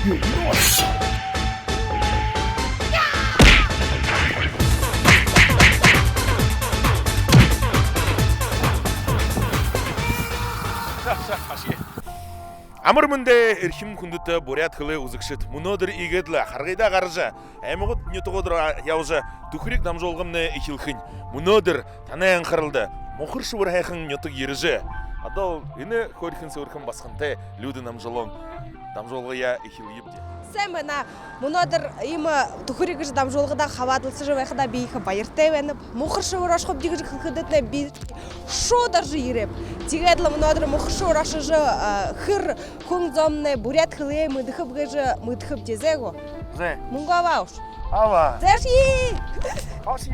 Амармынде эрхим хүндэт бурят хылы үзэгшит мөнөдөр игедле харгайда гаржа аймагт нютогодор явжа түхрик дамжуулгамны ихилхин мөнөдөр танай анхарылды мохор шур хайхан нютог ирже адал эне хорхин сөрхөн басхантай люди намжуулон дамжуулгая ихилйибди Сэмэна мөнөдөр им түхрик дамжуулгада хавадлсы жавайхада бийх баяртай байна мохор шур ашхып дигж хыдэтне би шо даже иреп тигэдла мөнөдөр мохор шур ашжы хыр хүн зомны бурят хылы мыдхып гэжэ мыдхып дезего Зэ мунгавауш ава Зэши Аши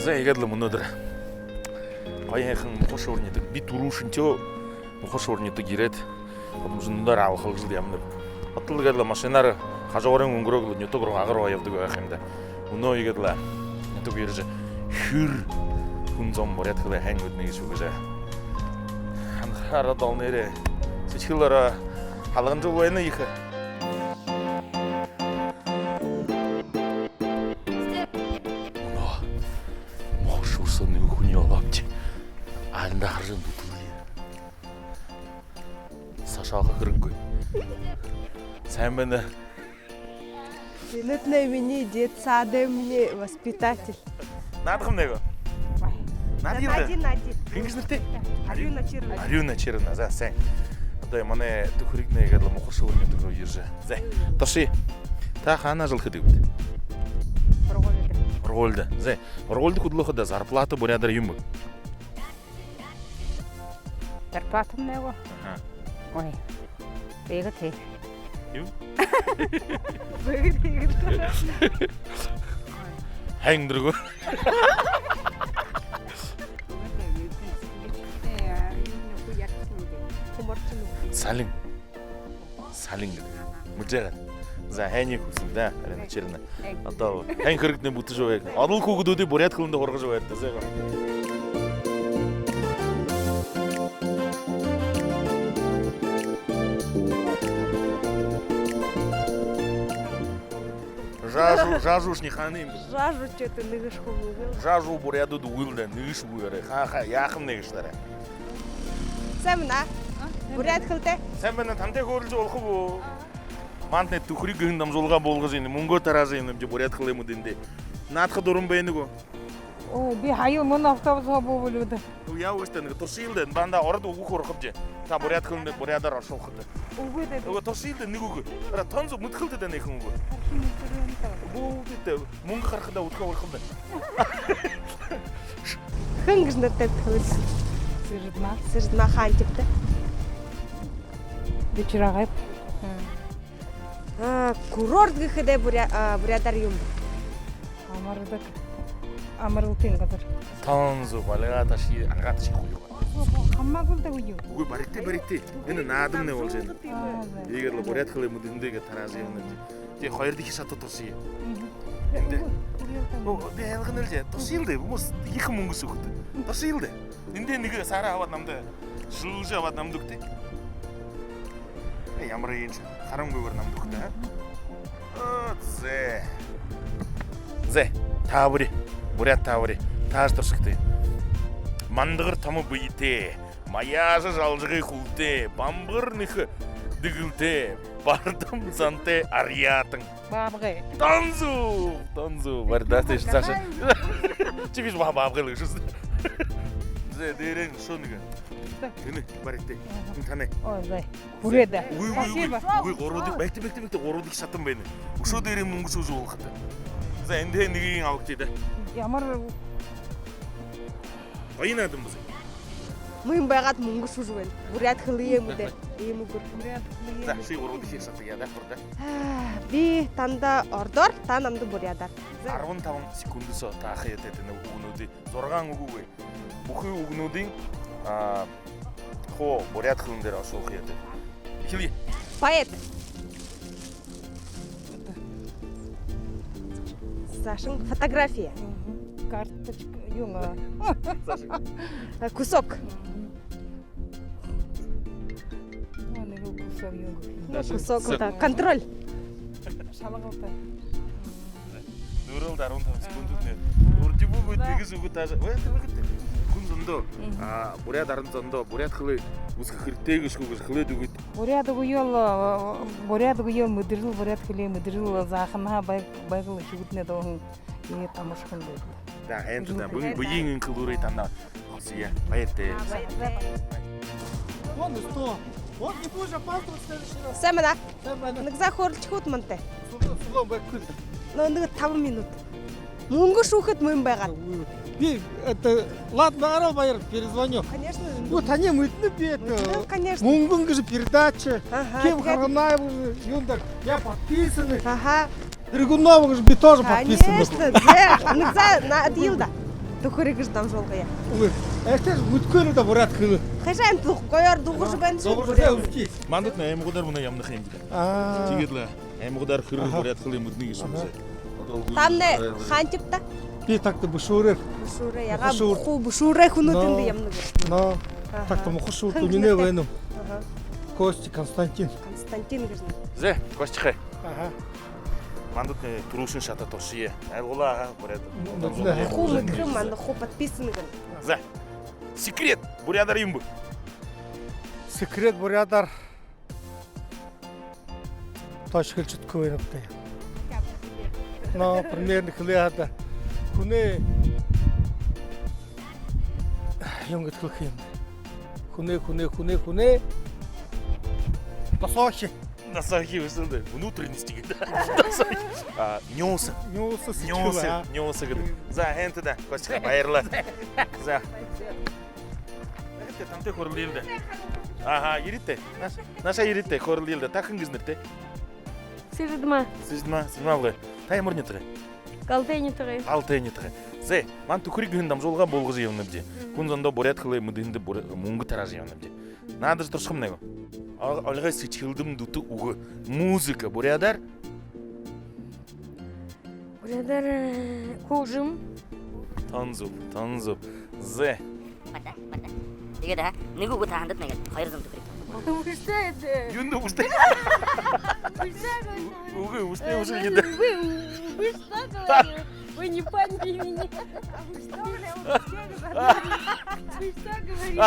Зэ игедле мөнөдөр Қайхан мохор шуурнитыг би түрүүшинчөө мохор шуурнитыг ирээд одомжноор авахлж ямна. Ботлогоо машинаар хажуурын өнгөрөг нютог руу агаар явдаг байх юм да. Өнөө игэдлээ. Нютог ирж хэр хүн зам бурят хлэ хангууд нэг шүү гэж. Ханхаараа дол нэрэ. Сичгэлээр халаган зүг байна их. Нэг хүний олооч аанда харсан дутгий. Сашаага хэрэггүй. Сайн байна. Синэтнэ миний детсадэ мне воспитатель. Наадах нэг. Один. Ингэж нэртэй? Ариуна Чирна. За сайн. Одоо манай төхрийг нэгээд мохор шуурны төг рүү ирж. За. Тоши. Та хаана жил хэдэг вэ? Ургуулд. Зэ. Ургуулд хөдлөхөд зарплата бурядар юм. Зарплата него. Ой. Бэгтэй. Юу? Бэгтэй. Хангдргөө. Салин. Мужаа. За хайныг хүсэн да. Арина Чирна. Одоо хайн хэрэгтний бүтэж байг. Олон хүүхдүүдийг бурят хөлөндө хургаж байр да. Зэга. Жажушни ханы. Жажу что-то нэгшгүй үгүй. Жажу бурядууд үгэлдэ нэгшгүй ярэ. Хаа яахан нэгшлэрэ. Сэмна бурят хылдэ. Сайн байна тантай хөөрөлж болох уу? Мантны түхрийг гэн дамжуулгаа болгож ин мөнгө тарааж юм бурят хыл юм дэнде. Наадах дуран байна уу? Оо би хаяа мөн автобус боолоод. Яа үстэй нэг тушилд банда орд өгөх урахж. Та бурят хыл бурядар оршуулхад. Үгүй дээ. Нөгөө тушилд нэг үг. Ара тонз мөтхөлд дэ нэг хүн үг. Бүүдэд мөнгө харахда өдгөө урахд. Хынгж надад хөл. Сэрдма хаантиптэй. Вечерагай. Курорт гэхэд бурядар юм. Амарлтын газар. Тонз балгата ши аргата ши хуу. Хамаагүй л дээ юу. Үгүй баритэ. Энэ наадам не болж байна. Ийгэр л бурят хөл юм дэндэгэ тарааж юм. Тэг хоёр дахь шатад тусъя. Оо би ялгана л тусъя л дээ. Хүмүүс их мөнгө сүгд. Тусъя л дээ. Эндээ нэг сараа аваад намдаа шүүж аваад намдагтэй. Ямар юм харамгүйгээр намдагтай. Зэ. Тааври. Бурят тааври. Тааш туршигтэй. Мандагар том бийтэй. Маяаж жалжгыг хүлтэй. Бамбар нэх дэгэлтэй. Бардам зантай ариатан. Баабгай. Тонзу. Вардатай цааш. Чи биш баабгай л шүү. Зэ дээрэн шоо нэг. Энэ баритэ. Энэ танай. Ой зай. Хүрээд. Үгүй гуруудыг байтбэгтэй гуруудыг шатан байна. Өшөө дээр мөнгө сүүж уулахад. За энд нэгийг авахчий да. Ямар Баянаад юм бэ? Мөн байгаад мөнгө сүүж байна. Бурят хылы юм үү? ийм үгөр. За ши урууд хийх шатыг яа даах бүрдэ. Би танда ордоор та намд бүрядар. 15 секундс таах яадаг нэг үгнүүдийг 6 үгүүгээ. Бүхэн үгнүүдийн хоо буряд хөлн дээр асуух яадаг. Эхлэе. Поэт. Сашин фотография. Карточка юм. Кусок. Нэг кусок юм. Кусок это контроль. Шалгалтай. Дөрөв 15 секундд нэ. Урдибуг тэгээс үгүй тааш. Хүн зөндөө буряд аран зөндөө буряд хөлөө үсгэх хэрэгтэй гэшгүйгээр хөлөөд өгöd. Буряд угуйл мэдрэл буряд хөлөө мэдрэл заахнаа байгал хөвднэ дөө тамашхан дээ. За хэнтэ бүгийн хөлөөрэй танаа хосия. Баяртай. Вон что? Вот не будешь опаздывать в следующий раз. Сэмэна. Нормально. Нэг за хөрлчхүүд мантай. Слом бэккул. Нэг 5 минут. Мөнгө шүүхэд мөн байгаад. Это ладно, Арал Байер, перезвоню. Конечно. Вот они мытны бед. Конечно. Мунгун же передача. Ага. Кем Харанаев Юндер. Я подписаны. Ага. Регунова же тоже подписаны. Конечно. Нэг за надилда. Төхөрийг гэж дамжуулгая. Это же мыткөлө да бурат хылы. Хашаан гоёор дугуйж байна шүү. Добрый день. Мандат аймагудар мөн ямнах юм гээ. Тэгээд л аймагудар хөрөг буряд хөлөө мэднийг юм. Танне хаантипта. Би так-то бушурер. Бушурэ яга бушурэ хүнүүтэнд юм нэг. Но так-то мухушур у меня веном. Ага. Кости Константин. Константин гэж. Зэ, гочхай. Ага. Мандат турушин шатат оршие. Айлгуулаа буряд. Хуу мэгрэм манд хуу подписан гэн. За. Секрет бурядар юм бу. Секрет бурядар. Тош хэлчихгүй юм даа. Но примерно хлеада. Хүнээ юм гэтгэх юм. Хүнээ. Тосоош. Насахи үсэндэ. Внутренность гэдэг. Нёс. Нёс гэдэг. За хэнтэдэ. Гочхай баярлаа. За. Тэ тамтай хөрлөөлдө. Аха, ирэтэ. Наша ирэтэ хөрлөөлдө. Тахан гэж нэртэй. Сиждма. Сиждма. Таймер нэтгэ. Галтайнитгай. Алтайнитгай. Зэ, ман түхриг хүн дамжуулга болгож явна бди. Хүн зондоо буряд хөлөө мэдэнд мөнгө тарааж явна бди. Наадаж туршхам нэг. Олгой сичилдэм дүт үг музыка бурядар. Бурядар хужим. Танзуп. Зэ. Мата. Тэгээд нэг үг та хандад нэгэд 200 төгрөг. Үстэй. Юунд үстэй? Үгүй үстэй гэдэг. Вы что говорите? Вы не поняли меня.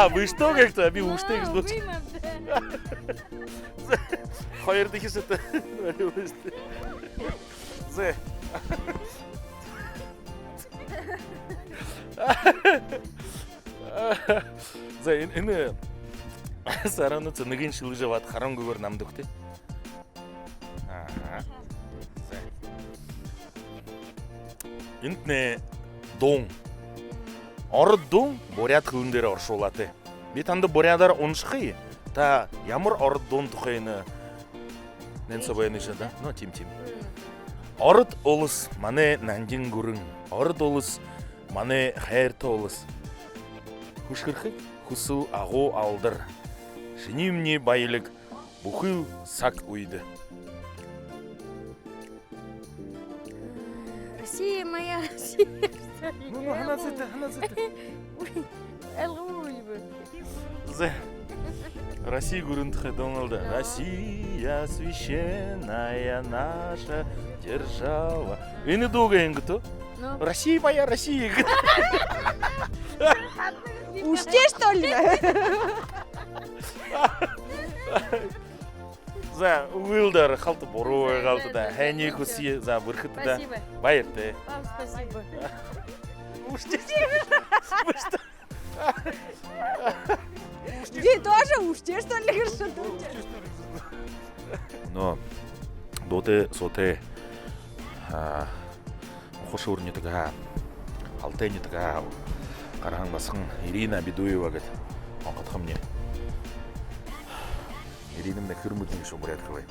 Вы что говорите? Би үстэй гэж бодсон. Хоёр дахис это. Зэ. За энэ сараны цэнийг шилж аваад харангүйгээр намд өгтэй. Аа. За. Энд нэ дун. Орд дун буряд хөлн дээр оршуулаатай. Би танд бурядаар уншихъя. Та ямар орд дун тухайн нэнсэ байна шүү да. Но тийм. Орд улс манай нандин гүрэн. Орд улс манай хайртай улс. Хүшгэрхэг хүсэл агуу алдар. Шинимний баялаг бүхэл цаг үед. Россия моя, Россия. Ну ханасэт. Элгуйбы. Зэ. Россия гүрэнд хэдонгол. Россия священная наша держава. Энэ дууга ингэто. Россия моя, Россия. Уштэй что ли? За, Уилдер халт буруу галт да. Хайны хүсье за бүрхэд да. Баяртай. Вам спасибо. Ты тоже уштэй что ли гэж. Но доте соте хошуурны тага алтайны тага гарахан басхан Ирина Бидуева гэдэг онгодхон мне Ириным хырмытын еще бурят хылы.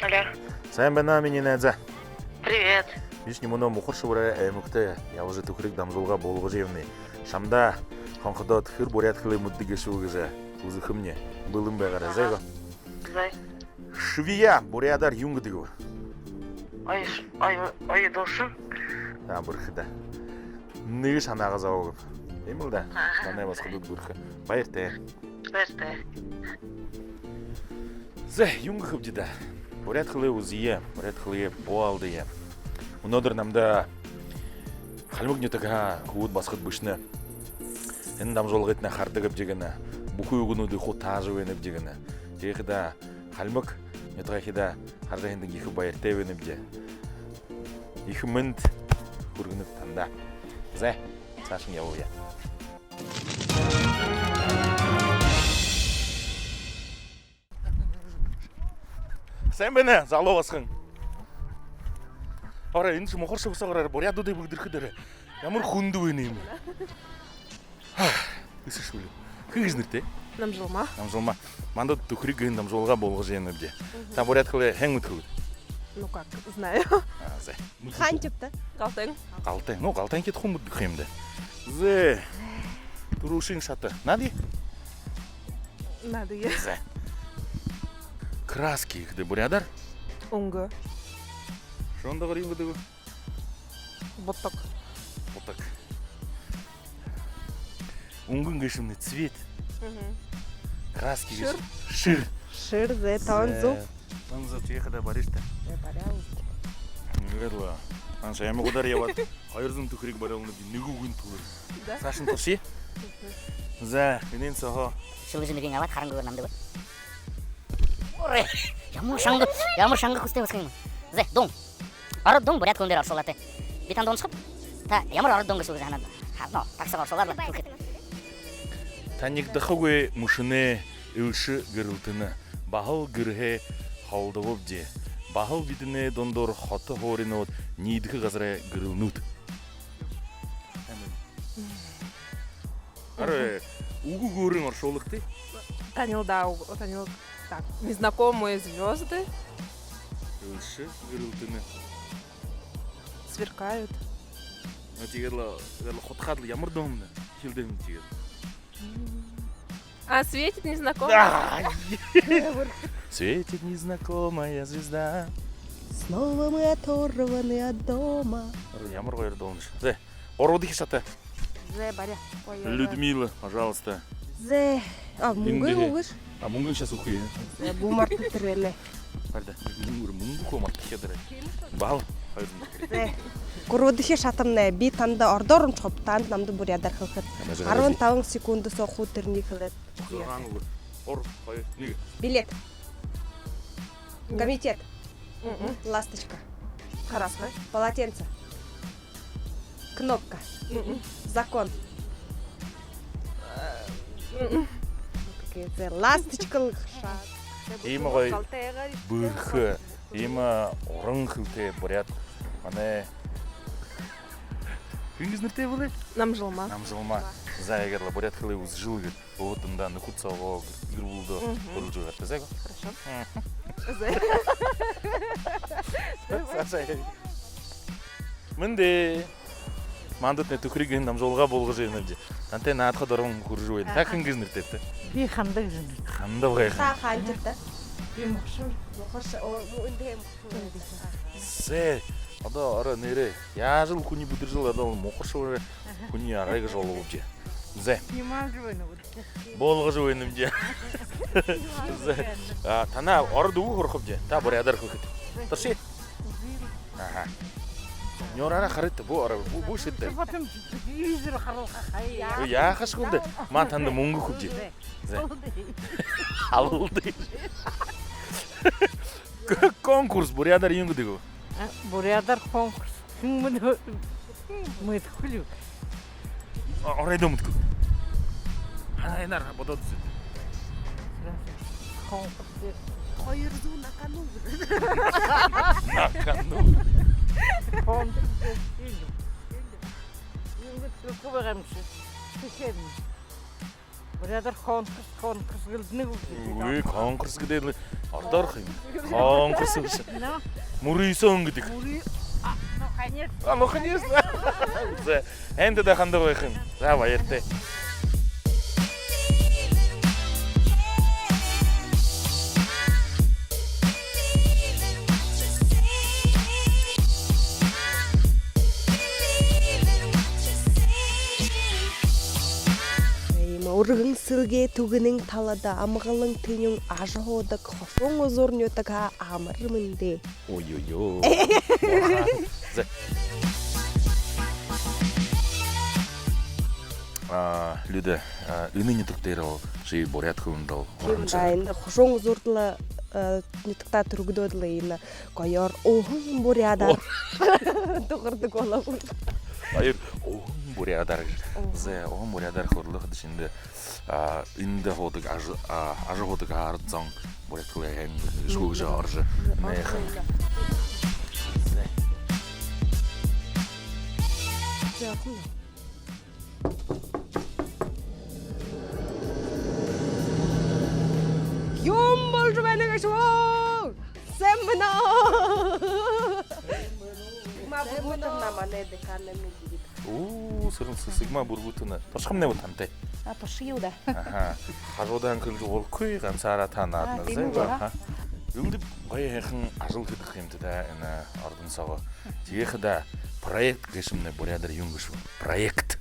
Алло, Сайн байна миний найзаа. привет. Биш нэмөнөө мухарш бүрэ эмэгтэй явж төхрийг дамжуулга болгож явны. Шамда хонходоод хэр бурят хылы мүддэг шүү гэж үзэх юмне. Былэн байгаарай зайго. Зай. Швия бурядар юм гэдэг үү? Ой, дошин. За бүрхэ. Нэг санаагаа зовоог. Ийм л да. Танай бас хөдөлгөд бүрхэ. Баяртай. Баяртай. За юм хөвд да. Бурят хылы үзье. Бурят хылы боалды я. Өнөөдөр намда халмигнютага хүүд басхад бишнэ. Энэ дамжуулгыг на хардаг гэжгэнэ. Бүхий өгнүүдийг хутааж өгнө гэжгэнэ. Тэгэхэд халмиг нютгахида харлын хиндэг их баяртай байна гэж. Их мэнд хүргэнэ тандаа. За цааш нь явъя. Сайн байна залуу басхан. Ора энэ ч мохор шогсоогоор бурядуудыг бүгдэрхэд ямар хүнд вэ юм. Эсвэл хэгж нэртэй. Намжулма. Намжуулма. Мандад төхрийг ин дамжуулга болгож яана гэж. Та бурят хөлөө хэн мэдхүү? Ну как, знаю. За. Ханчипта. Галтен. Галтай. Ну галтай хэд хүн мэдэх юм да. Зэ. Турушин шата. Нади? Надо я. За. Краски гэдэг бурядар. Унга. Шондогор юм гэдэг. Боток. Боток. Унгын гэшмний цвет. Краски гэж. Шир. Шир зэ тонзу. Тонзу тийхада баришта. Ингээд л анш ямагудаар яваад 200 төхрийг бариулна би нэг үгэн төгөр. Цааш нь туши. За, энийн цохоо. Шүлжинэрийн аваад харангуйг намдаг. Ore, ямар шанга хүстэй басах юм. Зэ, дун. Ард дун бурят хүн дээр орсуулаатай. Би танд унсах. Та ямар ард дун гэж ханаад. Хаа, таксаг орсуулаад л. Таныг дахаггүй мушнэ өвш гэрэлтэнэ. Бахал гэрхэ холдовж. Бахал биднэ дондор хот хооринууд нийдэх газраа гэрэлнүүд. Аре, угугөрэн оршуулах тий. Танил так, незнакомые звезды Өвш гэрэлтэнэ. сверкают. Тэгэл хотхаад ямар дом хилдэм тэгээд. А светит незнакомый. Светит незнакомая звезда. Снова мы оторваны от дома. Ямар гоё дом. Зэ, оруудын шата. Зэ, баря. Людмила, пожалуйста. Зэ. Мөнгө өгөөш. Мөнгө сейчас үхээ. Бумар төрөлээ. Харда. Мөнгө хөө мартчихад. Баал. Зэ. Гурвдхийн шатамнаа би танд ордоор нь чов танд намд бүр ядар хөхөд 15 секундээс хуу тэрний хэлээд. Ор 2 1. Билет. Комитет. Ласточка. Краска. Полотенце. Кнопка. Закон. Какие-то ласточка. Ийм гоё бүрх. Ийм уран хөвтэй бурят. Манай Хингис нэртэй бүрээ? Намжулма. Намжулма. За ягер бурят хылы үзжилгээд өөдөндөө нөхөд цогоо гэр бүлдөө өргөж байгаа зайг. Хорошо. Мэнде мандат нэ төхрийг намжуулга болгож ирнэ гэж. Тантай наадахад орон хурж байна. Та хингис нэртэй. Би хандаг жин. Хандав гай. Та ханчтай. Би мохшоо. Сэ одоо ороо нэрээ яаж л хүний бүдэржил одоо мохоршоо хүний арайг жолооч. Зэ. Нимаж байна уу? Болгож байна юм жаа. А танаа орд үг хөрөх юм жаа. Та бүр ядар хөхөд. Таши. Аха. Нёрара харит бу ороо бу шидэ. Батам ийзэр харуулах хаяа. Яахаш хүнд маа танд мөнгө хөвж. Зэ. Алды. Конкурс бүр ядар юм гэдэг. Бурядар конкурс. Хүмүүс мэдхгүй. Орой дэмтгүй. Ханаар бодоод үзээ. Конкурс. 200 на кону. Накану. Конкурс. Юм гэдэг багамш. Тэхэн. Бурядар конкурс гэлднийг Үгүй конкурс гэдэг нь ордоорох юм. Конкурс биш. Мөрийсөн гэдэг. Ну, конечно. Ну конечно. За энд да хандаа байх юм. За баяртай. Өргөн сэргээ түгнэн талада амгалан тэнюн ажуудаг хошуун узурнюдаг амар мэндэ. Ой. За. Люда, 은은이 득대로 жи бурят хүндэл. За энэ хошуун узурдла нэтгта төрөгдөөдл энэ гоёор уухан бурядар дугардаг болов. Баяр уухан бурядар. За уухан бурядар хөрлөх дэшиндэ энэ ходог ажуудаг хаарцсан бурят хүлээн шүүгж орж нэхэн. Юм болж байна гэж шүү. Сэмнэ. Ма бүгд наманэ деканами гид. Оо, сэрэн сигма бүргүтнэ. Тошхомны утантай. Тушгиу да. Аха. Хажуудан хөлж уулгүй ганцаараа танаад нэ. Юунд баяхан ажил хийх юм да энэ ордон сого. Тэгэхэд проект гэшмнэ бурядар юм гэж проект.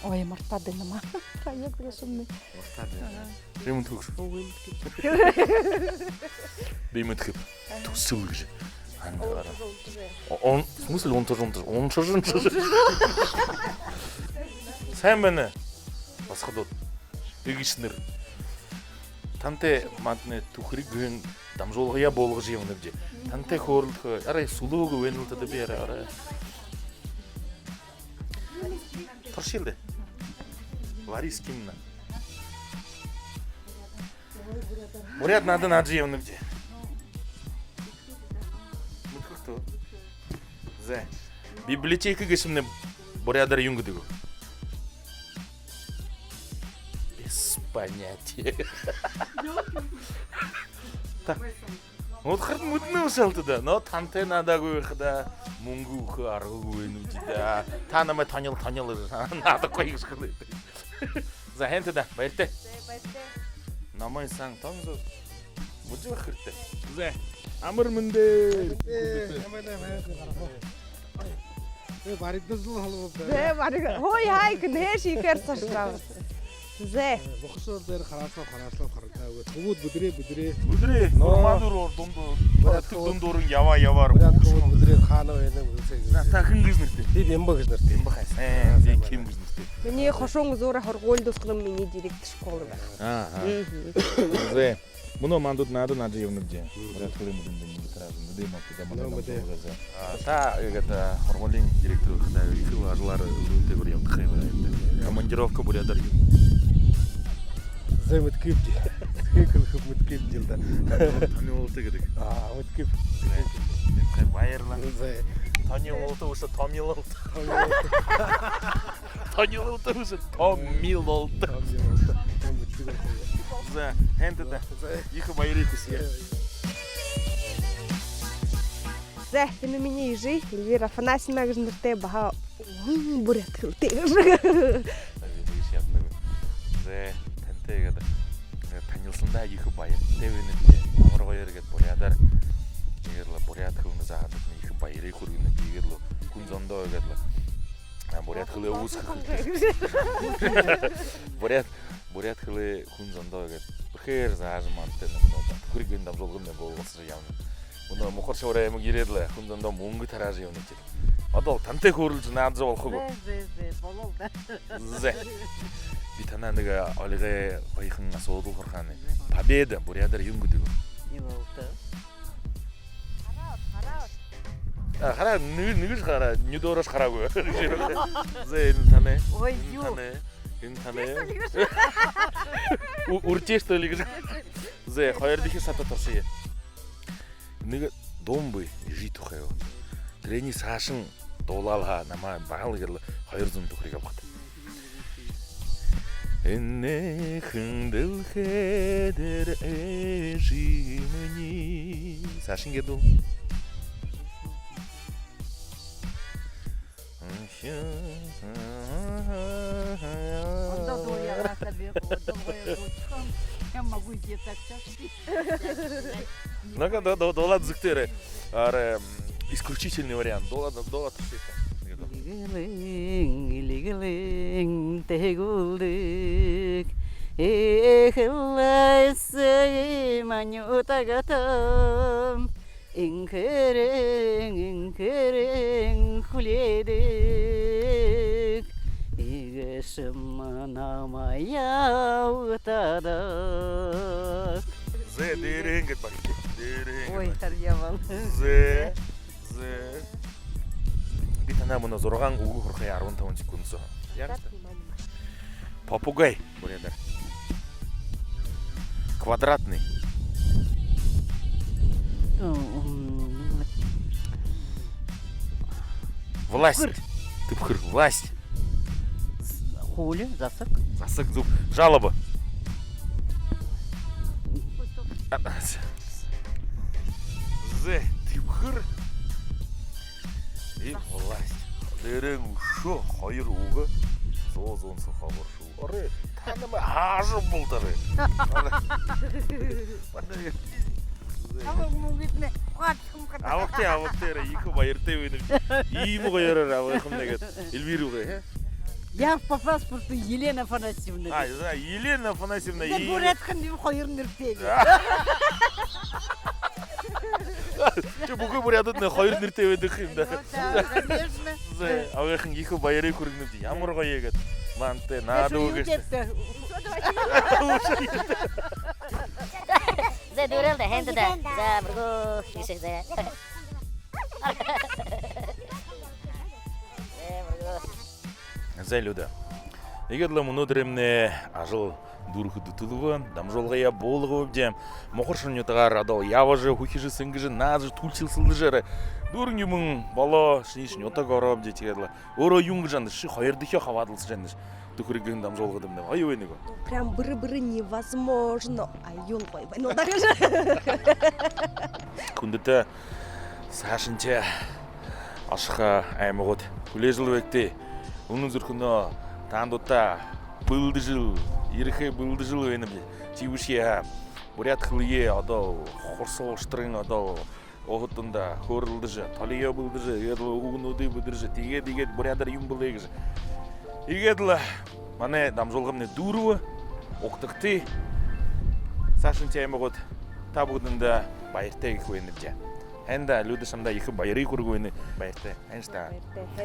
Ой, мартаад байна маа. Проект гэсэн. Ремонт хөгш. Бимэт хэв. Төсөв гэж. Он смысл он тоже. Сайн байна. Басхад бигишнэр. Тантай мандны түхрийг гэн дамжуулгая болгож юм нэ. Тантай хөөрлөх арай сулууг вэнэлтэд би арай. Торшилдэ. Варискимна. Бурят надо наджи юм нэ. Мөхөртөө. За. Библиотека гэсмнэ бурядар юм гэдэг. Без понятия. Так. Вот хард мөднөө шалтда. Но тантай надаагүй байх да. Мөнгө өөх аргагүй нүд да. Та намайг таниал надахгүй гэж хэлээ. За хэнтэ да. Баяртай. Намайг сан тонзо. Мужиг хэрэгтэй. За. Амар мэндэ. Баригдсан холбоо. Зэ барыг хой хайг нээш ихээр цашлаа. Зэ. Бохсоор дээр хараалаа хараагүй. Төвүүд бүдрээ. Өдрөө нормалдуур дундуур яваар. Бүдрээ хаана байна вэ? Та хэн гэж нэртэй? Би Нямба гэж нэртэй. Нямба хайсан. Би Ким гэж нэртэй. Миний хошуун зуура хоргуулдусган миний директор школ байна. Зэ. Мөнөө мандууд надад нажи юм нэ. Бурят хөрөм юм тараад нүдэ мокда манай. Та яг хоргуулийн директор хаа их ажлаар өрөөндөө явах юм байна. Командировка бурядар юм. Зэ мэткив. Скэкэл мэткив жилда. Таны уултаа гэдэг. Мэткив. Энэ хай баярлаа. Зэ. Таны уултаа уусаа томилолт. Таны уултаа уусаа томилолт. За, хэнтэ их баярыг хүсье. За, энэ миний ижи Эльвира Афанасьевна гэж нэртэй баха бурят хэрэгтэй. Зэ, тантай гэдэг танилцсандаа их баяртай байна дээ. Амар баяр гэдэг бурядар. Тэгээл бурят хүмүүс заадаг их баярыг хүргэнэ. Тэгээл хүн зондоо гэдэг бурят хөлөө үүсгэх. Бурят хөлөө хүн зондоо гэдэг. Бэхээр зааж мантай нэг хүргэн дамжуулгын болгосон юм. Өнөө мохор шуурай юм ирээлээ хүн зондоо мөнгө тарааж явна гэж. Одоо тантай хөөрөлж наадз болохгүй. Болов да. Зэ. Би танаа нэг олгой гоёхан асуудал хорхааны. Победа бурядар юм гэдэг. Юу вэ? Хараа нэг хараа нүдөрөс хараагүй. Зэ энэ танаа. Ой юу. Энэ танаа. Үржээстэй л гэж. Зэ хоёр дахь сатад оршие. Нэг домбы житухайо. Трени сашын долалха нама багал герла 200 тухриг абгат. Энне хындыл хедер эжимни. Сашын гедол. Онда доярата бек, я могу идти так часто. Нага дола зыктыры. Ары исключительный вариант. Дола тушека. Илигилин teguldik ehlayse manyutagatam inkereng kuledik igeshmanamaya utadak Зе деренге бар. Ой, тарьявал. Зе. Битана мына зорган угу хурхай 15 секунд со. Попугай бурядар. Квадратный. Власть. Ты пхыр, власть. Хули, засык. Засык зуб. Жалоба. Зе, ты пхыр. И власть. Дерен шо хайыр угы. Зозонсы хабар шу. Ары, таныма хажы бұлдары. Авакте, екі байырты өйніп. Иімі қойырыр, авақым негет. Эльвиру қой, Я по паспорту Елена Афанасьевна. Елена Афанасьевна. Я бурятхан деп қойырын үртегі. Че бүгін бурятын қойыр нұртеп едік енді. Конечно. Авақым екі байыры көрініп де. Ямыр қой егет. Манты, нады өгешті. Зе дөрелді, хенді да. Зе, біргу, ешек зе. Зе, люда. Егедлі мұны діремне ажыл дұрғы дүтілігі, дамжолға я болығы өбдем. Моқыршын етіғар адал яважы, хухижы сыңгыжы, назы, тулчылсылды жәрі. Дұрын юмын бала шынешін етіғ араб детегедлі. Оро юңғы жанды, ши қайырдықе қавадылсы жанды. Дүкірігін дамжолғы дымды. Ай өйнегі. Прям быры-быры невозможно. Айол қой, байнолдар же. Күндіті сашынча ашыға әйміғыд. Күле жылы өкті. Оның зүркіні тандотта бұлды жыл, еріхе бұлды жыл өйнімді. Тиушия бурят қылые адал, хорсол штырың адал, оғыттында көрілді жы, талия бұлды жы, ерлі ұғынуды бұдыр жы, теге бурядар юм бұлды егі жы. Егедлі, мане дамжолғымны дұруы, оқтықты, сашынча әйміғыд, табығдында байырты егі өйнімді. Әнда люди шамда екі байыры көргі өйні байырты. Әншта. Байырты,